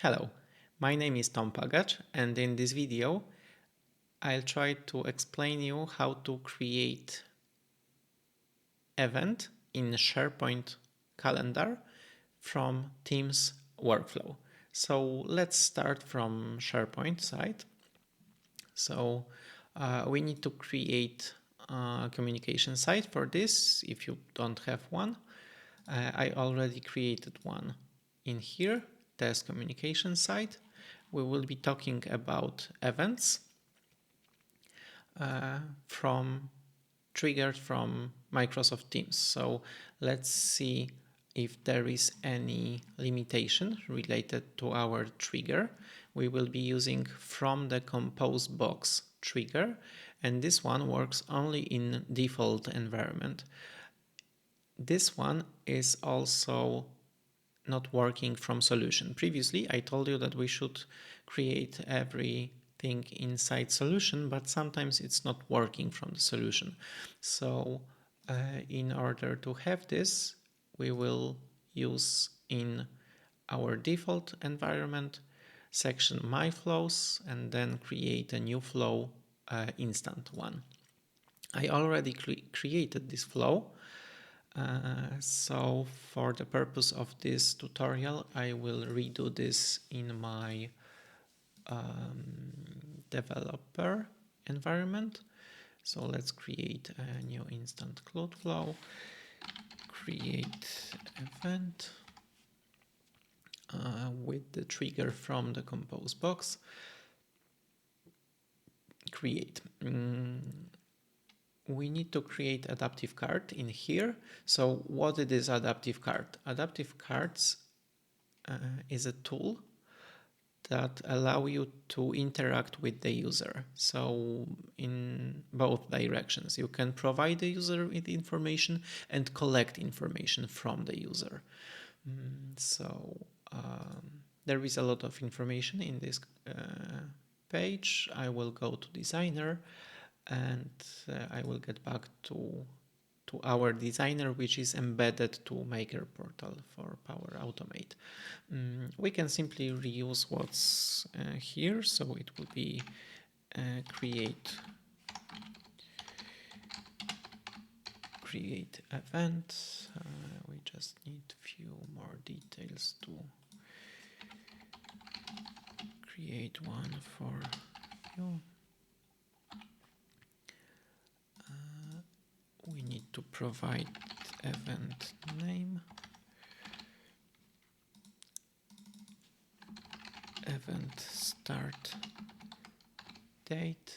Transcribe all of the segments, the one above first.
Hello, my name is Tom Pagacz, and in this video I'll try to explain you how to create event in SharePoint calendar from Teams workflow. So let's start from SharePoint side. So we need to create a communication site for this if you don't have one. I already created one in here, test communication site. We will be talking about events from triggered from Microsoft Teams. So let's see if there is any limitation related to our trigger. We will be using from the compose box trigger, and this one works only in default environment. This one is also not working from solution. Previously, I told you that we should create everything inside solution, but sometimes it's not working from the solution. So in order to have this, we will use in our default environment section My Flows and then create a new flow, instant one. I already created this flow. So for the purpose of this tutorial, I will redo this in my developer environment. So let's create a new instant cloud flow, create event with the trigger from the compose box, create. We need to create adaptive card in here. So what it is adaptive card? Adaptive cards is a tool that allow you to interact with the user. So in both directions, you can provide the user with information and collect information from the user. There is a lot of information in this page. I will go to designer and I will get back to our designer, which is embedded to Maker portal for Power Automate. We can simply reuse what's here, so it will be create event. We just need few more details to create one for you. We need to provide event name, event start date,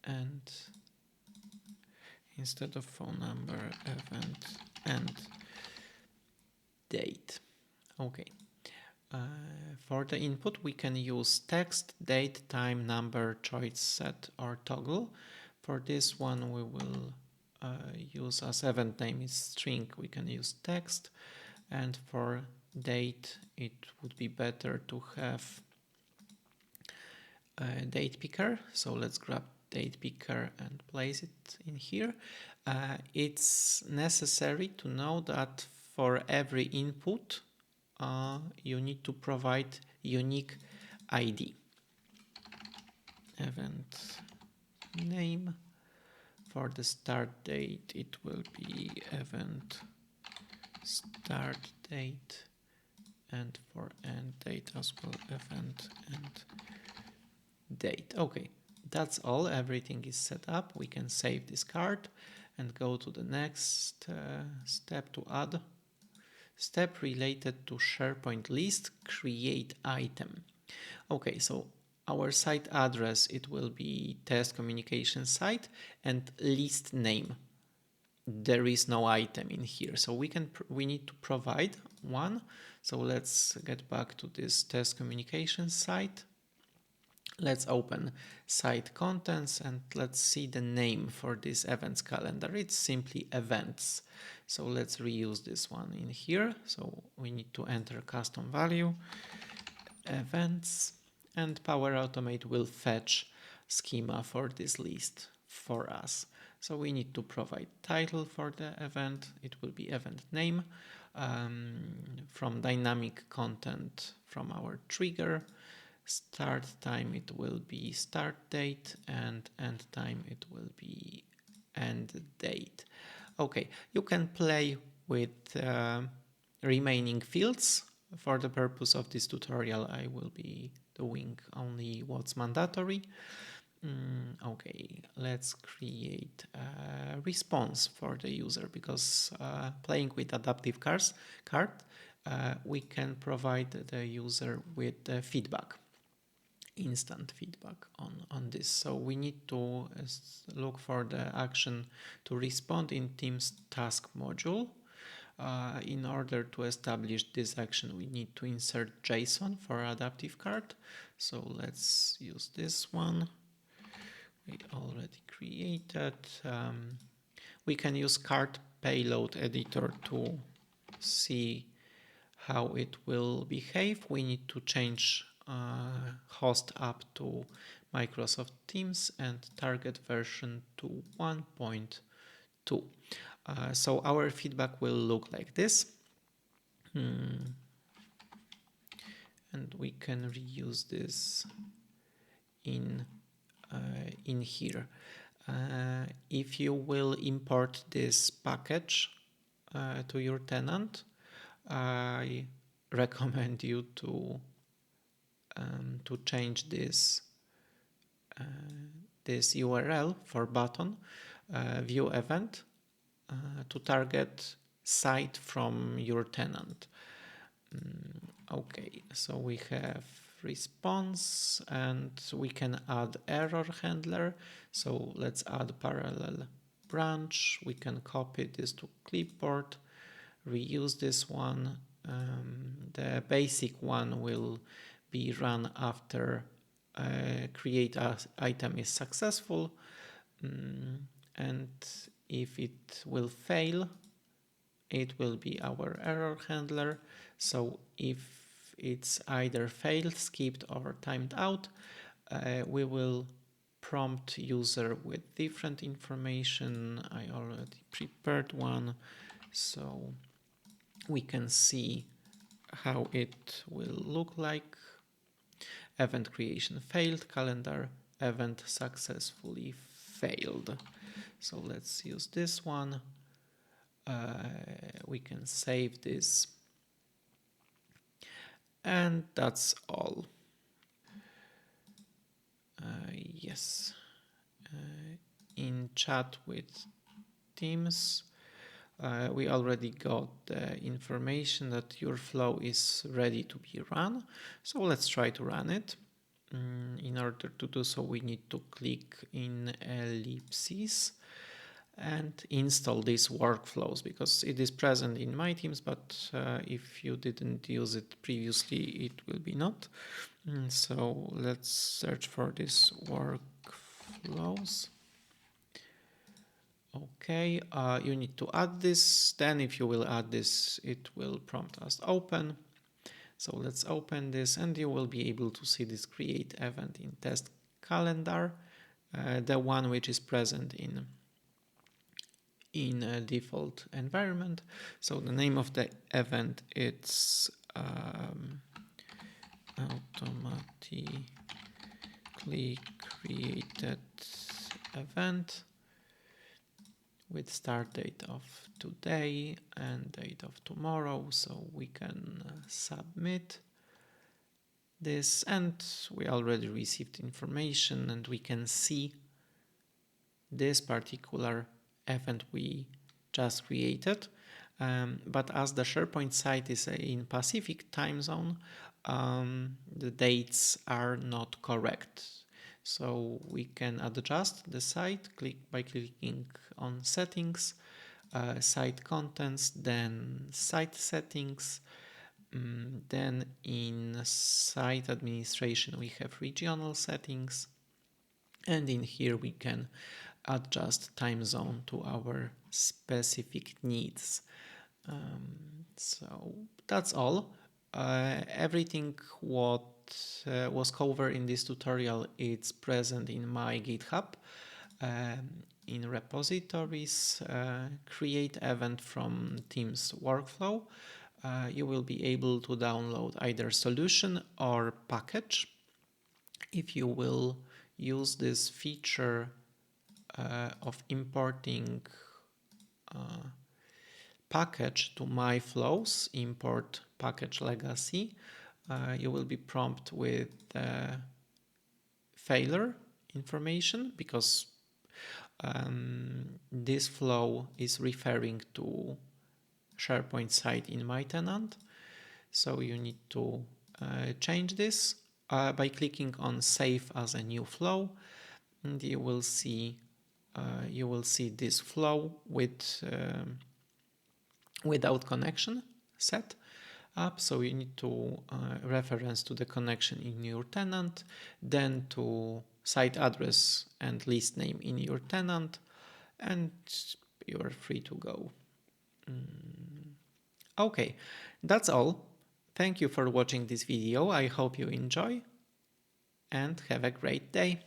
and instead of phone number, event end date. Okay. For the input, we can use text, date, time, number, choice, set, or toggle. For this one, we will use as event name is string, we can use text, and for date it would be better to have a date picker. So let's grab date picker and place it in here. It's necessary to know that for every input you need to provide unique ID. Event name. For the start date, it will be event start date, and for end date as well, event end date. Okay, that's all. Everything is set up. We can save this card and go to the next step to add. Step related to SharePoint list, create item. Okay, so our site address, it will be test communication site and list name. There is no item in here, so we need to provide one. So let's get back to this test communication site. Let's open site contents and let's see the name for this events calendar. It's simply events. So let's reuse this one in here. So we need to enter custom value, events, and Power Automate will fetch schema for this list for us. So we need to provide title for the event. It will be event name. From dynamic content from our trigger. Start time, it will be start date, and end time, it will be end date. Okay, you can play with remaining fields. For the purpose of this tutorial, I will be doing only what's mandatory. Okay, let's create a response for the user, because playing with adaptive card, we can provide the user with feedback, instant feedback on this. So we need to look for the action to respond in Teams task module. In order to establish this action, we need to insert JSON for adaptive card. So let's use this one. We already created. We can use card payload editor to see how it will behave. We need to change host app to Microsoft Teams and target version to 1.2. So our feedback will look like this. And we can reuse this in here. If you will import this package to your tenant, I recommend you to change this URL for button view event to target site from your tenant. Okay, so we have response and we can add error handler. So let's add parallel branch. We can copy this to clipboard, reuse this one. The basic one will be run after create item is successful. And if it will fail, it will be our error handler. So if it's either failed, skipped, or timed out, we will prompt user with different information. I already prepared one, so we can see how it will look like. Event creation failed, calendar event successfully failed. So let's use this one. We can save this, and that's all. Yes, in chat with Teams, we already got the information that your flow is ready to be run. So let's try to run it. In order to do so, we need to click in ellipses and install these workflows, because it is present in my Teams, but if you didn't use it previously, it will be not. So let's search for these workflows. Okay, you need to add this. Then if you will add this, it will prompt us open. So let's open this, and you will be able to see this create event in test calendar, the one which is present in a default environment. So the name of the event, it's automatically created event with start date of today and date of tomorrow. So we can submit this, and we already received information, and we can see this particular event we just created. But as the SharePoint site is in Pacific time zone, the dates are not correct. So we can adjust the site by clicking on settings, site contents, then site settings. Then in site administration, we have regional settings. And in here we can adjust time zone to our specific needs. So that's all. Everything what was covered in this tutorial, it's present in my GitHub. In repositories, create event from Teams workflow. you will be able to download either solution or package. If you will use this feature of importing package to my flows, import package legacy, you will be prompted with failure information because this flow is referring to SharePoint site in my tenant. So you need to change this by clicking on Save as a new flow, and you will see this flow with without connection set up. So you need to reference to the connection in your tenant, then to site address and list name in your tenant, and you are free to go. Okay, that's all. Thank you for watching this video. I hope you enjoy and have a great day.